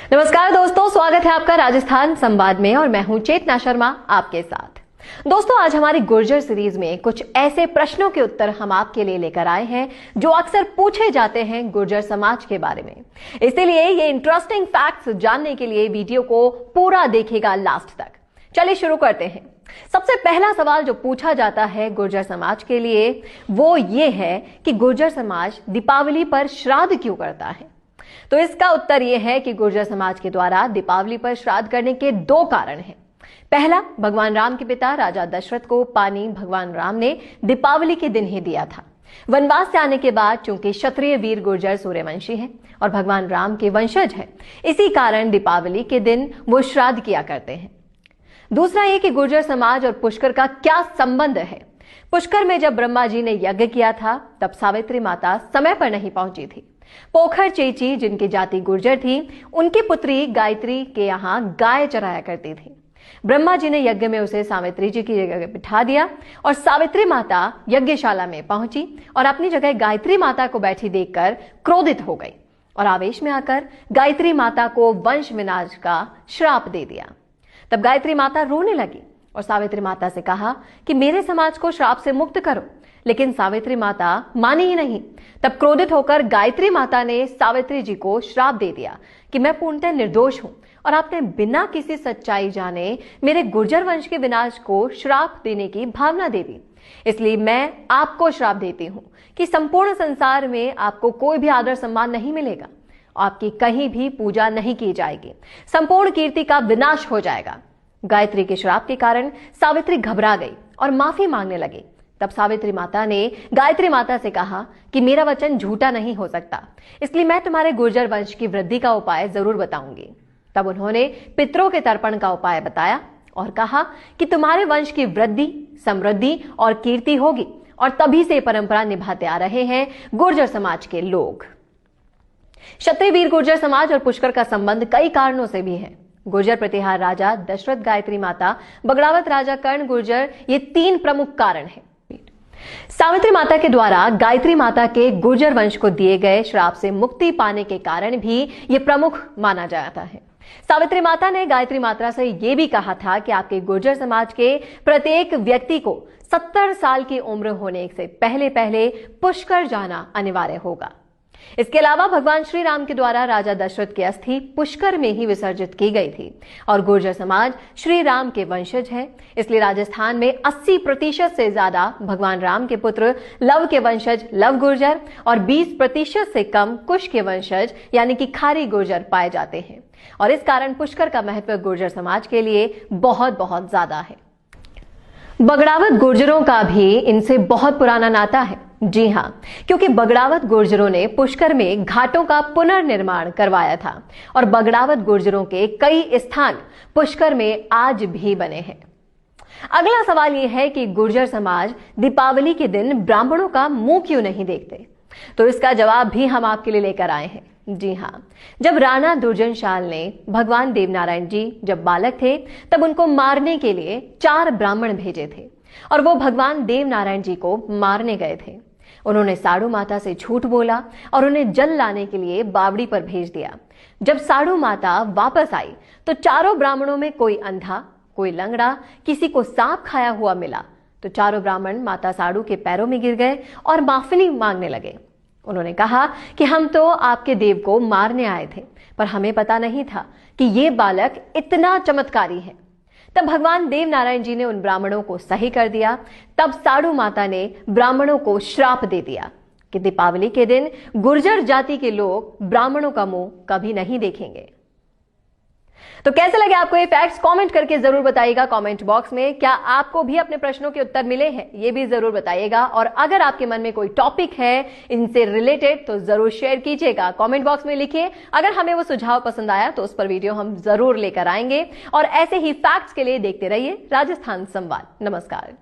नमस्कार दोस्तों, स्वागत है आपका राजस्थान संवाद में और मैं हूं चेतना शर्मा आपके साथ। दोस्तों, आज हमारी गुर्जर सीरीज में कुछ ऐसे प्रश्नों के उत्तर हम आपके लिए लेकर आए हैं जो अक्सर पूछे जाते हैं गुर्जर समाज के बारे में। इसीलिए ये इंटरेस्टिंग फैक्ट्स जानने के लिए वीडियो को पूरा देखिएगा लास्ट तक। चलिए शुरू करते हैं। सबसे पहला सवाल जो पूछा जाता है गुर्जर समाज के लिए वो ये है कि गुर्जर समाज दीपावली पर श्राद्ध क्यों करता है। तो इसका उत्तर यह है कि गुर्जर समाज के द्वारा दीपावली पर श्राद्ध करने के दो कारण हैं। पहला, भगवान राम के पिता राजा दशरथ को पानी भगवान राम ने दीपावली के दिन ही दिया था। वनवास से आने के बाद चूंकि क्षत्रिय वीर गुर्जर सूर्यवंशी हैं और भगवान राम के वंशज हैं, इसी कारण दीपावली के दिन वो श्राद्ध किया करते हैं। दूसरा ये कि गुर्जर समाज और पुष्कर का क्या संबंध है। पुष्कर में जब ब्रह्मा जी ने यज्ञ किया था तब सावित्री माता समय पर नहीं पहुंची थी। पोखर चेची, जिनकी जाति गुर्जर थी, उनकी पुत्री गायत्री के यहाँ गाय चराया करती थी। ब्रह्मा जी ने यज्ञ में उसे सावित्री जी की जगह बिठा दिया और सावित्री माता यज्ञशाला में पहुंची और अपनी जगह गायत्री माता को बैठी देखकर क्रोधित हो गई और आवेश में आकर गायत्री माता को वंश विनाश का श्राप दे दिया। तब गायत्री माता रोने लगी और सावित्री माता से कहा कि मेरे समाज को श्राप से मुक्त करो, लेकिन सावित्री माता मानी ही नहीं। तब क्रोधित होकर गायत्री माता ने सावित्री जी को श्राप दे दिया कि मैं पूर्णतः निर्दोष हूं और आपने बिना किसी सच्चाई जाने मेरे गुर्जर वंश के विनाश को श्राप देने की भावना दे दी। इसलिए मैं आपको श्राप देती हूं कि संपूर्ण संसार में आपको कोई भी आदर सम्मान नहीं मिलेगा, आपकी कहीं भी पूजा नहीं की जाएगी, संपूर्ण कीर्ति का विनाश हो जाएगा। गायत्री के श्राप के कारण सावित्री घबरा गई और माफी मांगने लगी। तब सावित्री माता ने गायत्री माता से कहा कि मेरा वचन झूठा नहीं हो सकता, इसलिए मैं तुम्हारे गुर्जर वंश की वृद्धि का उपाय जरूर बताऊंगी। तब उन्होंने पितरों के तर्पण का उपाय बताया और कहा कि तुम्हारे वंश की वृद्धि, समृद्धि और कीर्ति होगी और तभी से परंपरा निभाते आ रहे हैं गुर्जर समाज के लोग। क्षत्रिय वीर गुर्जर समाज और पुष्कर का संबंध कई कारणों से भी है। गुर्जर प्रतिहार राजा दशरथ, गायत्री माता, बगड़ावत राजा कर्ण गुर्जर, ये तीन प्रमुख कारण हैं। सावित्री माता के द्वारा गायत्री माता के गुर्जर वंश को दिए गए श्राप से मुक्ति पाने के कारण भी ये प्रमुख माना जाता है। सावित्री माता ने गायत्री माता से यह भी कहा था कि आपके गुर्जर समाज के प्रत्येक व्यक्ति को 70 साल की उम्र होने से पहले पहले पुष्कर जाना अनिवार्य होगा। इसके अलावा भगवान श्री राम के द्वारा राजा दशरथ की अस्थि पुष्कर में ही विसर्जित की गई थी और गुर्जर समाज श्री राम के वंशज है, इसलिए राजस्थान में 80% से ज्यादा भगवान राम के पुत्र लव के वंशज लव गुर्जर और 20% से कम कुश के वंशज यानी कि खारी गुर्जर पाए जाते हैं और इस कारण पुष्कर का महत्व गुर्जर समाज के लिए बहुत बहुत ज्यादा है। बगड़ावत गुर्जरों का भी इनसे बहुत पुराना नाता है। जी हाँ, क्योंकि बगड़ावत गुर्जरों ने पुष्कर में घाटों का पुनर्निर्माण करवाया था और बगड़ावत गुर्जरों के कई स्थान पुष्कर में आज भी बने हैं। अगला सवाल यह है कि गुर्जर समाज दीपावली के दिन ब्राह्मणों का मुंह क्यों नहीं देखते। तो इसका जवाब भी हम आपके लिए लेकर आए हैं। जी हाँ, जब राणा दुर्जनशाल ने भगवान देवनारायण जी जब बालक थे तब उनको मारने के लिए 4 ब्राह्मण भेजे थे और वो भगवान देवनारायण जी को मारने गए थे। उन्होंने साड़ू माता से झूठ बोला और उन्हें जल लाने के लिए बावड़ी पर भेज दिया। जब साड़ू माता वापस आई तो चारों ब्राह्मणों में कोई अंधा, कोई लंगड़ा, किसी को सांप खाया हुआ मिला। तो चारों ब्राह्मण माता साड़ू के पैरों में गिर गए और माफी मांगने लगे। उन्होंने कहा कि हम तो आपके देव को मारने आए थे, पर हमें पता नहीं था कि ये बालक इतना चमत्कारी है। तब भगवान देवनारायण जी ने उन ब्राह्मणों को सही कर दिया। तब साड़ू माता ने ब्राह्मणों को श्राप दे दिया कि दीपावली के दिन गुर्जर जाति के लोग ब्राह्मणों का मुंह कभी नहीं देखेंगे। तो कैसे लगे आपको ये फैक्ट्स, कमेंट करके जरूर बताइएगा कमेंट बॉक्स में। क्या आपको भी अपने प्रश्नों के उत्तर मिले हैं, ये भी जरूर बताइएगा। और अगर आपके मन में कोई टॉपिक है इनसे रिलेटेड तो जरूर शेयर कीजिएगा, कमेंट बॉक्स में लिखिए। अगर हमें वो सुझाव पसंद आया तो उस पर वीडियो हम जरूर लेकर आएंगे। और ऐसे ही फैक्ट्स के लिए देखते रहिए राजस्थान संवाद। नमस्कार।